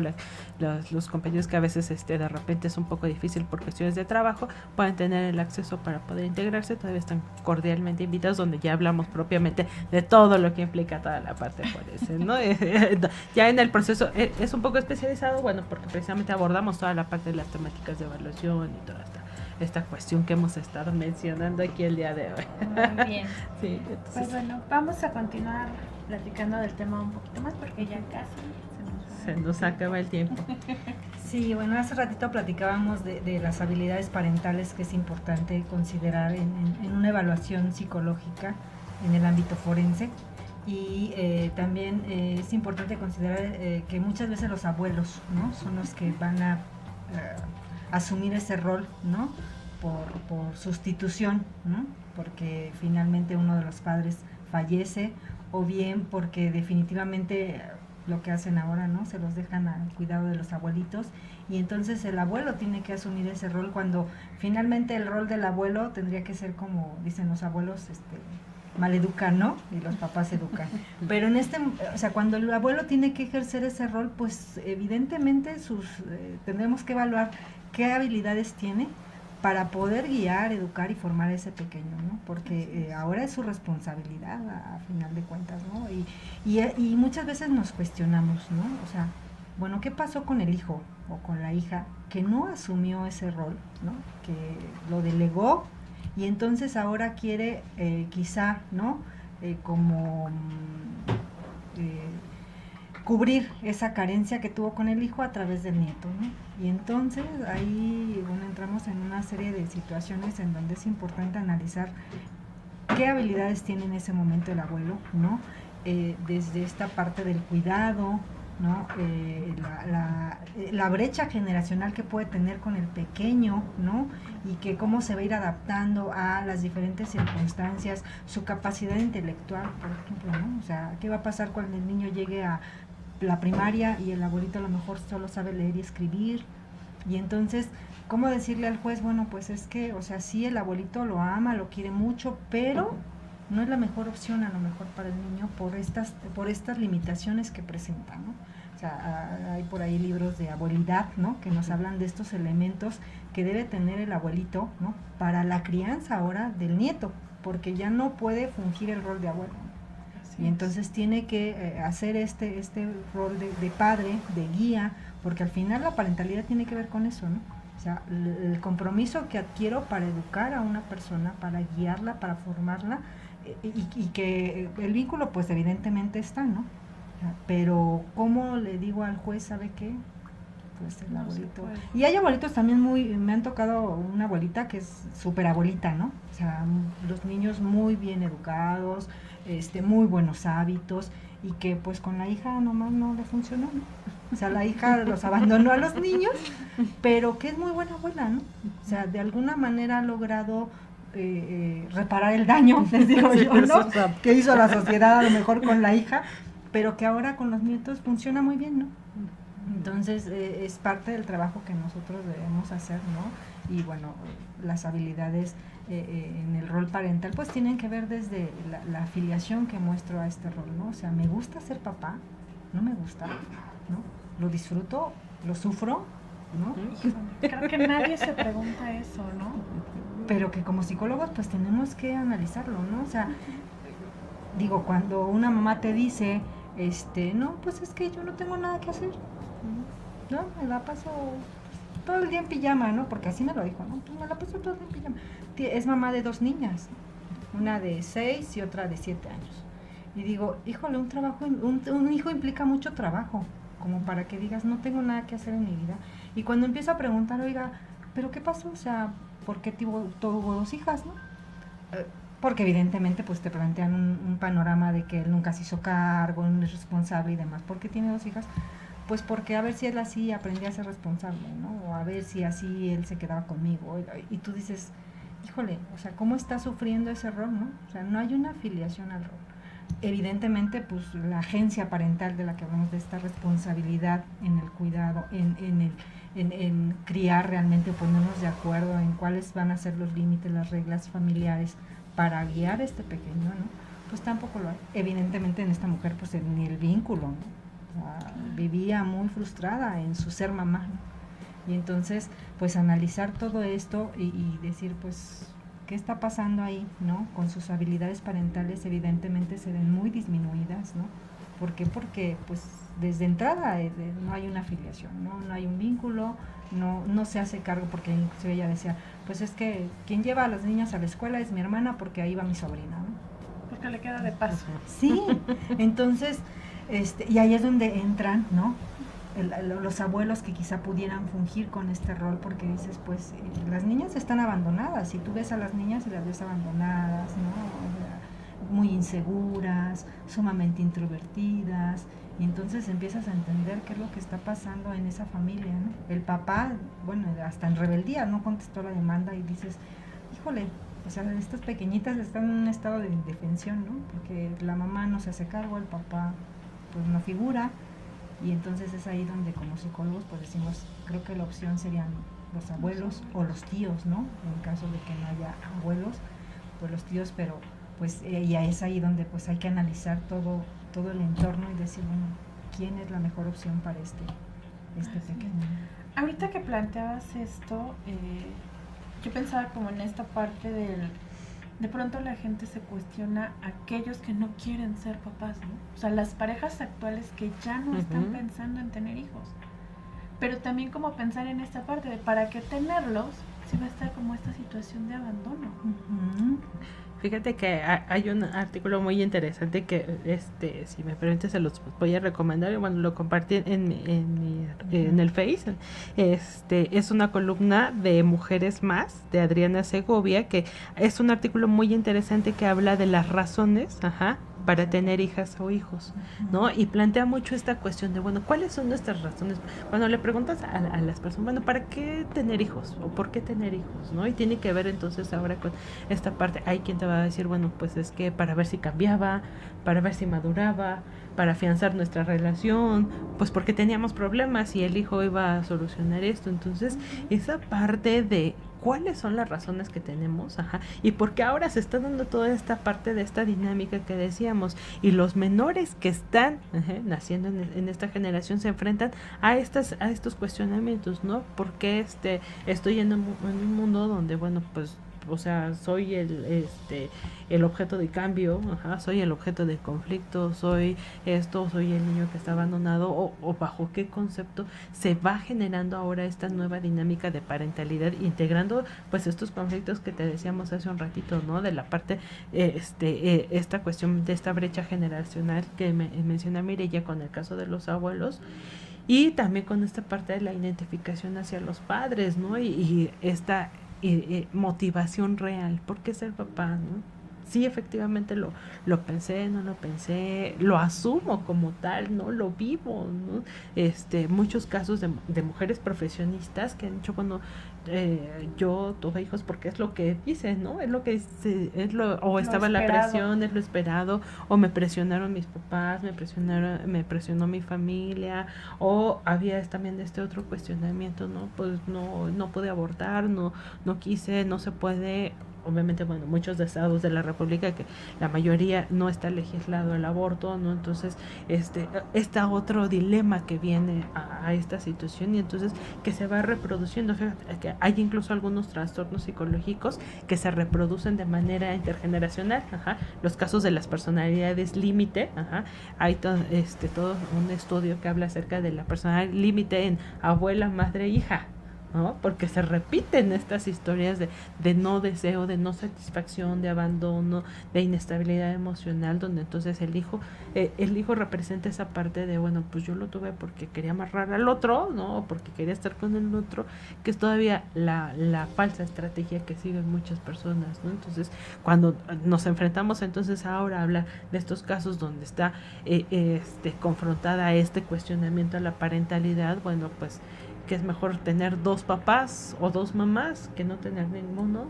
los compañeros que a veces de repente es un poco difícil por cuestiones de trabajo, pueden tener el acceso para poder integrarse. Todavía están cordialmente invitados, donde ya hablamos propiamente de todo lo que implica toda la parte forense, ¿no? Ya en el proceso es un poco especializado, bueno, porque precisamente abordamos toda la parte de las temáticas de evaluación y toda esta cuestión que hemos estado mencionando aquí el día de hoy.
Muy bien.
Sí, entonces,
pues bueno, vamos a continuar platicando del tema un poquito más, porque ya casi
se nos acaba el tiempo.
Sí, bueno, hace ratito platicábamos de las habilidades parentales, que es importante considerar en una evaluación psicológica en el ámbito forense, y también es importante considerar que muchas veces los abuelos, ¿no?, son los que van a asumir ese rol, ¿no?, por sustitución, ¿no?, porque finalmente uno de los padres fallece, o bien porque definitivamente lo que hacen ahora, ¿no?, se los dejan al cuidado de los abuelitos, y entonces el abuelo tiene que asumir ese rol, cuando finalmente el rol del abuelo tendría que ser, como dicen los abuelos, maleducan, ¿no?, y los papás educan. Pero cuando el abuelo tiene que ejercer ese rol, pues evidentemente tendremos que evaluar qué habilidades tiene para poder guiar, educar y formar a ese pequeño, ¿no? Porque ahora es su responsabilidad a final de cuentas, ¿no? Y muchas veces nos cuestionamos, ¿no? O sea, bueno, ¿qué pasó con el hijo o con la hija que no asumió ese rol, ¿no?, que lo delegó, y entonces ahora quiere quizá, ¿no?, cubrir esa carencia que tuvo con el hijo a través del nieto, ¿no? Y entonces ahí, bueno, entramos en una serie de situaciones en donde es importante analizar qué habilidades tiene en ese momento el abuelo, ¿no? Desde esta parte del cuidado, ¿no? La brecha generacional que puede tener con el pequeño, ¿no?, y que cómo se va a ir adaptando a las diferentes circunstancias, su capacidad intelectual, por ejemplo, ¿no? O sea, ¿qué va a pasar cuando el niño llegue a la primaria y el abuelito a lo mejor solo sabe leer y escribir? Y entonces, ¿cómo decirle al juez? Bueno, pues es que, o sea, sí, el abuelito lo ama, lo quiere mucho, pero no es la mejor opción a lo mejor para el niño por estas limitaciones que presenta, ¿no? O sea, hay por ahí libros de abuelidad, ¿no?, que nos hablan de estos elementos que debe tener el abuelito, ¿no?, para la crianza ahora del nieto, porque ya no puede fungir el rol de abuelo, ¿no? Y entonces tiene que hacer este rol de padre, de guía, porque al final la parentalidad tiene que ver con eso, ¿no? O sea, el compromiso que adquiero para educar a una persona, para guiarla, para formarla, y que el vínculo pues evidentemente está, ¿no? Pero ¿cómo le digo al juez, sabe qué? Pues el abuelito. Y hay abuelitos también me han tocado una abuelita que es súper abuelita, ¿no? O sea, los niños muy bien educados, muy buenos hábitos, y que pues con la hija nomás no le funcionó, ¿no? O sea, la hija los abandonó a los niños, pero que es muy buena abuela, ¿no? O sea, de alguna manera ha logrado reparar el daño, les digo
Sí,
yo, ¿no?
eso está.
Que hizo la sociedad a lo mejor con la hija, pero que ahora con los nietos funciona muy bien, ¿no? Entonces es parte del trabajo que nosotros debemos hacer, ¿no? Y bueno, las habilidades en el rol parental pues tienen que ver desde la afiliación que muestro a este rol, ¿no? O sea, ¿me gusta ser papá? ¿No me gusta? ¿No? ¿Lo disfruto? ¿Lo sufro? ¿No?
Creo que nadie se pregunta eso, ¿no?
Pero que como psicólogos pues tenemos que analizarlo, ¿no? O sea, digo, cuando una mamá te dice, no, pues es que yo no tengo nada que hacer, ¿no? Me la paso todo el día en pijama, ¿no? Porque así me lo dijo, ¿no? Pues me la paso todo el día en pijama. Es mamá de 2 niñas, una de 6 y otra de 7 años. Y digo, híjole, un hijo implica mucho trabajo, como para que digas, no tengo nada que hacer en mi vida. Y cuando empiezo a preguntar, oiga, ¿pero qué pasó? O sea, ¿por qué tuvo 2 hijas, no? Porque evidentemente pues te plantean un panorama de que él nunca se hizo cargo, no es responsable y demás. ¿Por qué tiene 2 hijas? Pues porque a ver si él así aprendía a ser responsable, ¿no? O a ver si así él se quedaba conmigo. Y tú dices, híjole, o sea, ¿cómo está sufriendo ese rol, no? O sea, no hay una afiliación al rol. Evidentemente, pues la agencia parental de la que hablamos, de esta responsabilidad en el cuidado, en criar realmente, ponernos de acuerdo en cuáles van a ser los límites, las reglas familiares para guiar a este pequeño, ¿no? Pues tampoco lo hay. Evidentemente en esta mujer pues ni el vínculo, ¿no? O sea, vivía muy frustrada en su ser mamá, ¿no? Y entonces pues analizar todo esto y decir pues qué está pasando ahí, ¿no? Con sus habilidades parentales evidentemente se ven muy disminuidas, ¿no? ¿Por qué? Porque pues desde entrada no hay una afiliación, no hay un vínculo, no se hace cargo, porque inclusive ella decía, pues es que quien lleva a las niñas a la escuela es mi hermana porque ahí va mi sobrina, ¿no?
Porque le queda de paso.
Sí, entonces, y ahí es donde entran, ¿no? Los abuelos que quizá pudieran fungir con este rol, porque dices, pues, las niñas están abandonadas, y tú ves a las niñas y las ves abandonadas, ¿no? O sea, muy inseguras, sumamente introvertidas, y entonces empiezas a entender qué es lo que está pasando en esa familia, ¿no? El papá, bueno, hasta en rebeldía no contestó la demanda y dices, híjole, o sea, estas pequeñitas están en un estado de indefensión, ¿no? Porque la mamá no se hace cargo, el papá pues no figura, y entonces es ahí donde como psicólogos pues decimos, creo que la opción serían los abuelos o los tíos, ¿no? En caso de que no haya abuelos, pues los tíos, pero pues ya es ahí donde pues hay que analizar todo el entorno y decir, bueno, ¿quién es la mejor opción para este pequeño?
Ahorita que planteabas esto, yo pensaba como en esta parte de pronto la gente se cuestiona a aquellos que no quieren ser papás, ¿no? O sea, las parejas actuales que ya no están pensando en tener hijos. Pero también como pensar en esta parte de para qué tenerlos si va a estar como esta situación de abandono.
Fíjate que hay un artículo muy interesante que, si me permites, se los voy a recomendar. Bueno, lo compartí en el Face. Es una columna de Mujeres Más, de Adriana Segovia, que es un artículo muy interesante que habla de las razones, para tener hijas o hijos, ¿no? Y plantea mucho esta cuestión de, bueno, ¿cuáles son nuestras razones? Cuando le preguntas a las personas, bueno, ¿para qué tener hijos? ¿O por qué tener hijos? ¿No? Y tiene que ver entonces ahora con esta parte. Hay quien te va a decir, bueno, pues es que para ver si cambiaba, para ver si maduraba, para afianzar nuestra relación, pues porque teníamos problemas y el hijo iba a solucionar esto. Entonces, esa parte de cuáles son las razones que tenemos, y porque ahora se está dando toda esta parte de esta dinámica que decíamos, y los menores que están naciendo en esta generación se enfrentan a estos cuestionamientos, ¿no? Porque estoy en un mundo donde, bueno, pues, o sea, soy el objeto de cambio, soy el objeto de conflicto, soy el niño que está abandonado, o bajo qué concepto se va generando ahora esta nueva dinámica de parentalidad, integrando pues estos conflictos que te decíamos hace un ratito, ¿no? De la parte, esta cuestión de esta brecha generacional que menciona Mireya con el caso de los abuelos, y también con esta parte de la identificación hacia los padres, ¿no? Y esta motivación real. ¿Por qué ser papá, no? Sí, efectivamente lo pensé, no lo pensé, lo asumo como tal, ¿no? Lo vivo, ¿no? Muchos casos de mujeres profesionistas que han dicho, bueno, yo tuve hijos porque es lo que dicen, ¿no? Es lo que o estaba la
esperado.
presión, es lo esperado, o me presionaron mis papás, me presionó mi familia, o había también este otro cuestionamiento, ¿no? Pues no pude abortar, no quise, no se puede. Obviamente, bueno, muchos estados de la República, que la mayoría no está legislado el aborto, ¿no? Entonces, está otro dilema que viene a esta situación, y entonces que se va reproduciendo. Fíjate que hay incluso algunos trastornos psicológicos que se reproducen de manera intergeneracional, los casos de las personalidades límite, hay todo un estudio que habla acerca de la personalidad límite en abuela, madre, hija, ¿no? Porque se repiten estas historias de no deseo, de no satisfacción, de abandono, de inestabilidad emocional, donde entonces el hijo representa esa parte de, bueno, pues yo lo tuve porque quería amarrar al otro, ¿no? O porque quería estar con el otro, que es todavía la falsa estrategia que siguen muchas personas, ¿no? Entonces, cuando nos enfrentamos entonces ahora a hablar de estos casos donde está confrontada este cuestionamiento a la parentalidad, bueno, pues que es mejor tener 2 papás o 2 mamás que no tener ninguno.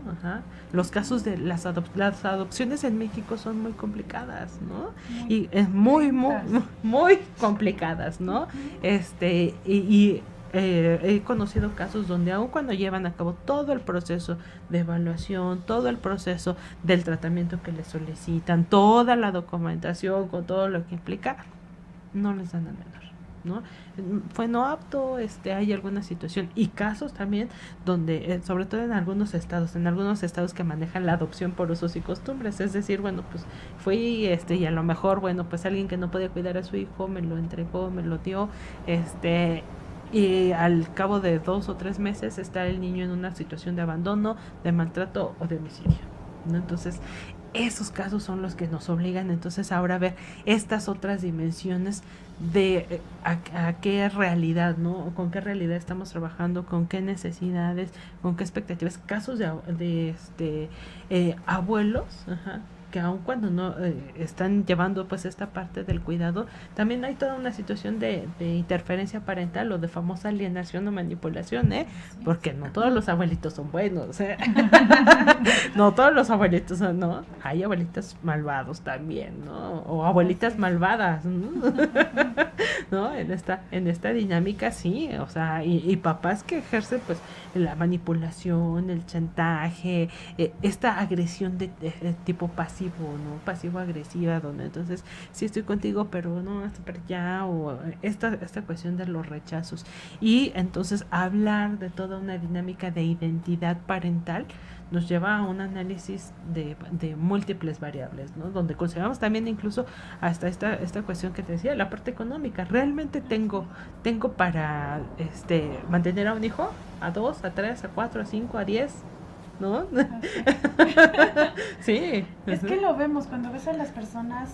Los casos de las adopciones en México son muy complicadas, ¿no? Y es muy complicadas, ¿no? He conocido casos donde aun cuando llevan a cabo todo el proceso de evaluación, todo el proceso del tratamiento que les solicitan, toda la documentación con todo lo que implica, no les dan al menor, ¿no? Fue no apto, hay alguna situación, y casos también donde, sobre todo en algunos estados que manejan la adopción por usos y costumbres, es decir, bueno, pues fui y a lo mejor, bueno, pues alguien que no podía cuidar a su hijo me lo entregó, me lo dio, y al cabo de 2 o 3 meses está el niño en una situación de abandono, de maltrato o de homicidio, ¿no? Entonces, esos casos son los que nos obligan entonces ahora a ver estas otras dimensiones de a qué realidad, ¿no? Con qué realidad estamos trabajando, con qué necesidades, con qué expectativas. Casos de abuelos, que aun cuando no están llevando pues esta parte del cuidado, también hay toda una situación de interferencia parental o de famosa alienación o manipulación, porque no todos los abuelitos son buenos, no todos los abuelitos son, ¿no? Hay abuelitos malvados también, ¿no? O abuelitas malvadas, ¿no? En esta dinámica, sí, o sea, y papás que ejercen pues la manipulación, el chantaje, esta agresión de tipo pasivo, ¿no? Pasivo-agresiva, donde entonces sí estoy contigo, pero no, hasta para allá, o esta cuestión de los rechazos. Y entonces hablar de toda una dinámica de identidad parental nos lleva a un análisis de múltiples variables, ¿no? Donde consideramos también incluso hasta esta cuestión que te decía, la parte económica. ¿Realmente tengo para mantener a un hijo? ¿A 2, a 3, a 4, a 5, a 10? ¿No? Sí.
Es que lo vemos cuando ves a las personas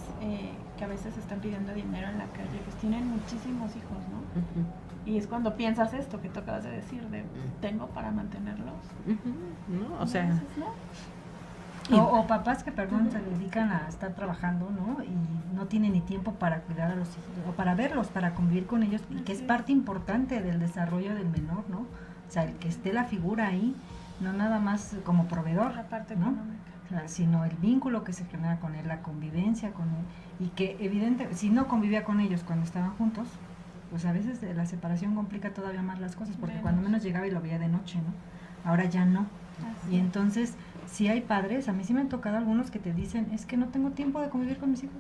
que a veces están pidiendo dinero en la calle, pues tienen muchísimos hijos, ¿no? Y es cuando piensas esto que tú acabas de decir, de ¿tengo para mantenerlos?
No, o sea,
a veces no.
O papás que, perdón, se dedican a estar trabajando, ¿no? Y no tienen ni tiempo para cuidar a los hijos, o para verlos, para convivir con ellos, y que es parte importante del desarrollo del menor, ¿no? O sea, el que esté la figura ahí, no nada más como proveedor,
La parte
¿no?
económica.
O sea, sino el vínculo que se genera con él, la convivencia con él, y que evidentemente, si no convivía con ellos cuando estaban juntos, pues a veces la separación complica todavía más las cosas, porque cuando menos llegaba y lo veía de noche, ¿no? Ahora ya no.
Así
Y entonces, si hay padres, a mí sí me han tocado algunos que te dicen, es que no tengo tiempo de convivir con mis hijos.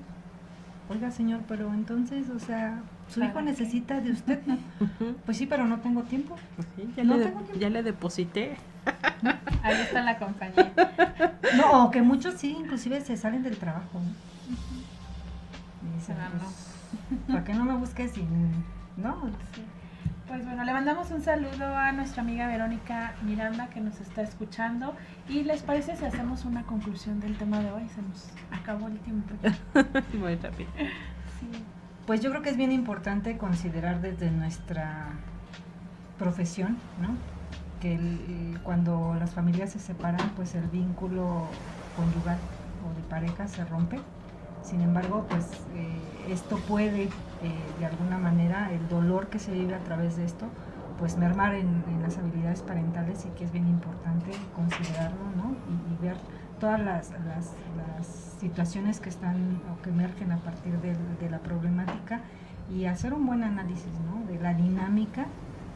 Oiga, señor, pero entonces, o sea, su hijo necesita de usted, ¿no? Pues sí, pero no tengo tiempo.
sí, ya le deposité.
Ahí está la compañía.
No, o que muchos sí, inclusive se salen del trabajo, ¿no? Y dicen,
Se van,
pues, ¿para qué no me busques si no?
Sí. Pues bueno, le mandamos un saludo a nuestra amiga Verónica Miranda que nos está escuchando. ¿Y les parece si hacemos una conclusión del tema de hoy? Se nos acabó el tiempo ya.
Muy rápido.
Sí.
Pues yo creo que es bien importante considerar desde nuestra profesión, ¿no? Que cuando las familias se separan, pues el vínculo conyugal o de pareja se rompe. Sin embargo, pues esto puede, de alguna manera, el dolor que se vive a través de esto, pues mermar en las habilidades parentales, y que es bien importante considerarlo, ¿no? Y ver todas las situaciones que están o que emergen a partir de la problemática, y hacer un buen análisis, ¿no? De la dinámica,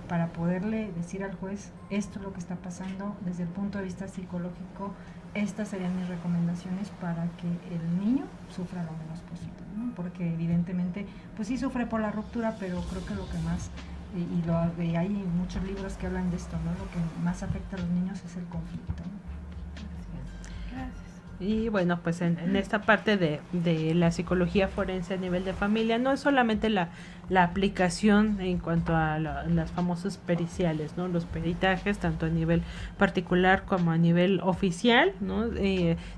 para poderle decir al juez: esto es lo que está pasando desde el punto de vista psicológico, estas serían mis recomendaciones para que el niño sufra lo menos posible, ¿no? Porque evidentemente pues sí sufre por la ruptura, pero creo que lo que más, y hay muchos libros que hablan de esto, ¿no? Lo que más afecta a los niños es el conflicto, ¿no?
Gracias.
Y bueno, pues en esta parte de la psicología forense a nivel de familia, no es solamente la aplicación en cuanto a las famosas periciales, ¿no? Los peritajes, tanto a nivel particular como a nivel oficial, ¿no?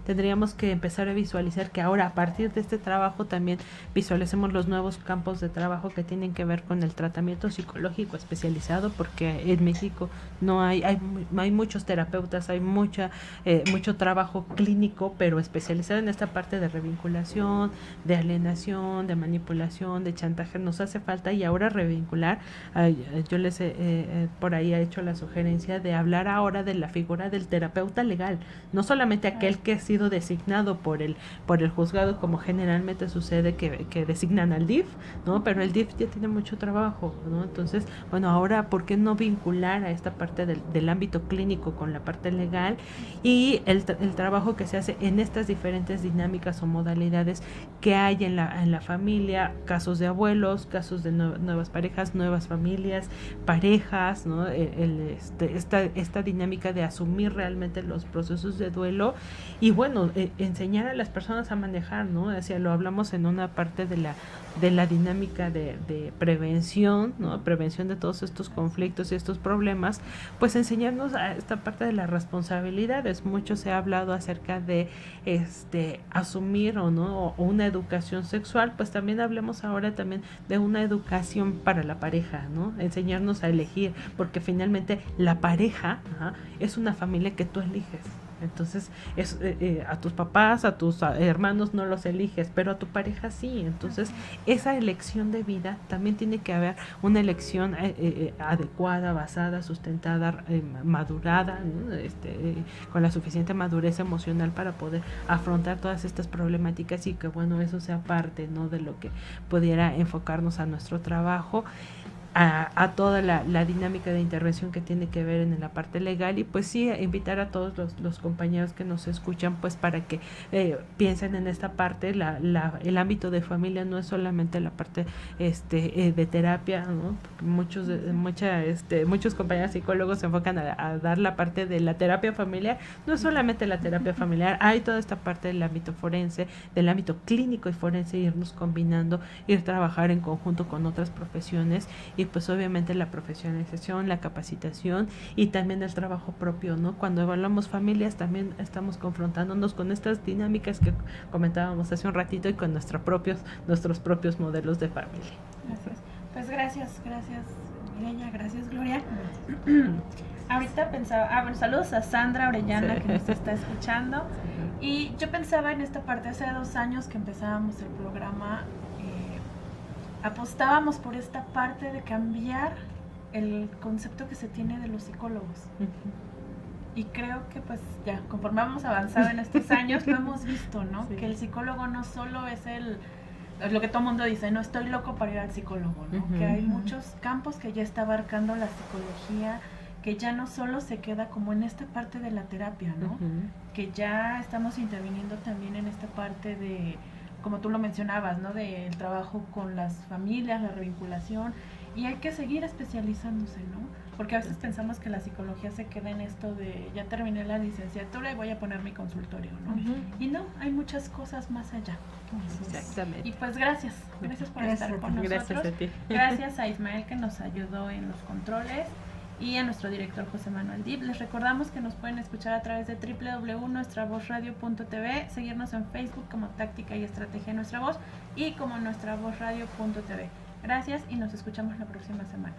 Tendríamos que empezar a visualizar que ahora, a partir de este trabajo, también visualicemos los nuevos campos de trabajo que tienen que ver con el tratamiento psicológico especializado, porque en México no hay muchos terapeutas, hay mucho trabajo clínico, pero especializado en esta parte de revinculación, de alienación, de manipulación, de chantaje. Nos hace falta, y ahora revincular. Yo les por ahí he hecho la sugerencia de hablar ahora de la figura del terapeuta legal, no solamente aquel que ha sido designado por el juzgado, como generalmente sucede que designan al DIF, ¿no? Pero el DIF ya tiene mucho trabajo, ¿no? Entonces, bueno, ahora ¿por qué no vincular a esta parte del ámbito clínico con la parte legal, y el trabajo que se hace en estas diferentes dinámicas o modalidades que hay en la familia, casos de abuelos, casos de nuevas parejas, nuevas familias, parejas, ¿no? Esta dinámica de asumir realmente los procesos de duelo, y bueno, enseñar a las personas a manejar, ¿no? Lo hablamos en una parte de la dinámica de prevención, ¿no? Prevención de todos estos conflictos y estos problemas, pues enseñarnos a esta parte de las responsabilidades. Mucho se ha hablado acerca de asumir o una educación sexual, pues también hablemos ahora también de una educación para la pareja, ¿no? Enseñarnos a elegir, porque finalmente la pareja es una familia que tú eliges. Entonces, a tus papás, a tus hermanos no los eliges, pero a tu pareja sí. Entonces, esa elección de vida también tiene que haber una elección adecuada, basada, sustentada, madurada, ¿no? Con la suficiente madurez emocional para poder afrontar todas estas problemáticas, y que bueno, eso sea parte, ¿no? De lo que pudiera enfocarnos a nuestro trabajo, a toda la dinámica de intervención que tiene que ver en la parte legal. Y pues sí, invitar a todos los compañeros que nos escuchan, pues para que piensen en esta parte. El ámbito de familia no es solamente la parte de terapia, ¿no? Muchos compañeros psicólogos se enfocan a dar la parte de la terapia familiar. No es solamente la terapia familiar, hay toda esta parte del ámbito forense, del ámbito clínico y forense, irnos combinando, ir a trabajar en conjunto con otras profesiones, y pues obviamente la profesionalización, la capacitación, y también el trabajo propio, ¿no? Cuando evaluamos familias también estamos confrontándonos con estas dinámicas que comentábamos hace un ratito, y con nuestros propios modelos de familia.
Gracias. Pues gracias Mireya, gracias Gloria. Ahorita pensaba, saludos a Sandra Orellana, que nos está escuchando, y yo pensaba en esta parte. Hace 2 años que empezábamos el programa, apostábamos por esta parte de cambiar el concepto que se tiene de los psicólogos. Y creo que pues ya, conforme hemos avanzado en estos años, lo hemos visto, ¿no? Sí. Que el psicólogo no solo es lo que todo el mundo dice, no estoy loco para ir al psicólogo, ¿no? Que hay muchos campos que ya está abarcando la psicología, que ya no solo se queda como en esta parte de la terapia, ¿no? Que ya estamos interviniendo también en esta parte de, como tú lo mencionabas, ¿no? Del trabajo con las familias, la revinculación, y hay que seguir especializándose, ¿no? Porque a veces pensamos que la psicología se queda en esto de ya terminé la licenciatura y voy a poner mi consultorio, ¿no? Y no, hay muchas cosas más allá.
Exactamente.
Y pues gracias por estar con nosotros.
Gracias a ti.
Gracias a Ismael, que nos ayudó en los controles, y a nuestro director José Manuel Dib. Les recordamos que nos pueden escuchar a través de www.nuestravozradio.tv, seguirnos en Facebook como Táctica y Estrategia Nuestra Voz, y como nuestravozradio.tv. Gracias, y nos escuchamos la próxima semana.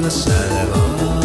estrella junto